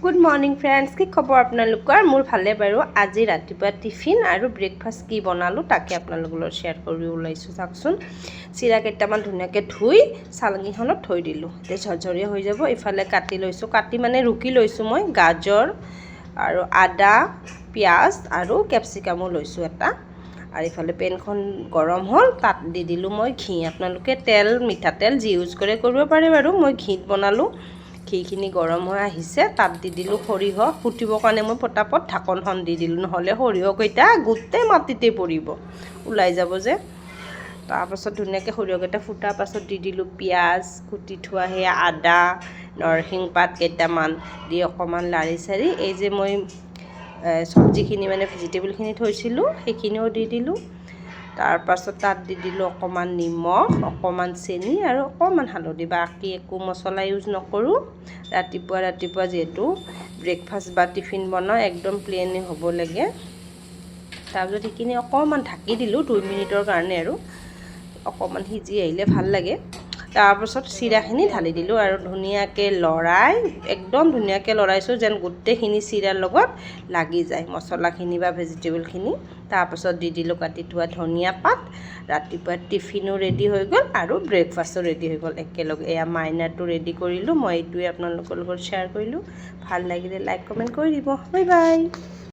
Good morning friends, কি খবৰ আপোনালোকৰ? মোৰ ভালে বাৰু। আজি ৰাতিপুৱা টিফিন আৰু ব্ৰেকফাষ্ট কি বনালোঁ তাকে আপোনালোকৰ লগত শ্বেয়াৰ কৰি ওলাইছোঁ। চাওকচোন, চিৰা কেইটামান ধুনীয়াকৈ ধুই চালনীখনত থৈ দিলোঁ, এতিয়া ঝৰঝৰীয়া হৈ যাব। ইফালে কাটি লৈছোঁ, ৰুকি লৈছোঁ মই গাজৰ আৰু আদা, পিঁয়াজ আৰু কেপচিকামো লৈছোঁ এটা। আৰু ইফালে পেনখন গৰম হ'ল, তাত দি দিলোঁ মই ঘি। আপোনালোকে তেল, মিঠাতেল যি ইউজ কৰে কৰিব পাৰে বাৰু। মই ঘিত বনালোঁ। ঘিখিনি গৰম হৈ আহিছে, তাত দি দিলোঁ সৰিয়হ। ফুটিবৰ কাৰণে মই পটাপট ঢাকনখন দি দিলোঁ, নহ'লে সৰিয়হকেইটা গোটেই মাটিতে পৰিব, ওলাই যাব যে। তাৰপাছত ধুনীয়াকৈ সৰিয়হকেইটা ফুটাৰ পাছত দি দিলোঁ পিঁয়াজ, কুটি থোৱা সেয়া আদা, নৰসিংহ পাত কেইটামান দি অকণমান লাৰি চাৰি এই যে মই চব্জিখিনি মানে ভেজিটেবলখিনি থৈছিলোঁ সেইখিনিও দি দিলোঁ। তাৰপাছত তাত দি দিলোঁ অকণমান নিমখ, অকণমান চেনি আৰু অকণমান হালধি। বাকী একো মছলা ইউজ নকৰোঁ। ৰাতিপুৱা যিহেতু ব্ৰেকফাষ্ট বা টিফিন বনাওঁ, একদম প্লেইনে হ'ব লাগে। তাৰপিছত সেইখিনি অকণমান ঢাকি দিলোঁ 2 মিনিটৰ কাৰণে, আৰু অকণমান সিজি আহিলে ভাল লাগে। তাৰপাছত চিৰাখিনি ঢালি দিলোঁ আৰু ধুনীয়াকৈ লৰাই, একদম ধুনীয়াকৈ লৰাইছোঁ যেন গোটেইখিনি চিৰাৰ লগত লাগি যায়, মছলাখিনি বা ভেজিটেবলখিনি। তাৰপাছত দি দিলোঁ কাটি থোৱা ধনিয়া পাত। ৰাতিপুৱা টিফিনো ৰেডি হৈ গ'ল আৰু ব্ৰেকফাষ্টো ৰেডি হৈ গ'ল একেলগে। এয়া মাইনাৰটো ৰেডি কৰিলোঁ মই, এইটোৱে আপোনালোকৰ লগত শ্বেয়াৰ কৰিলোঁ। ভাল লাগিলে লাইক কমেণ্ট কৰি দিব। Bye bye.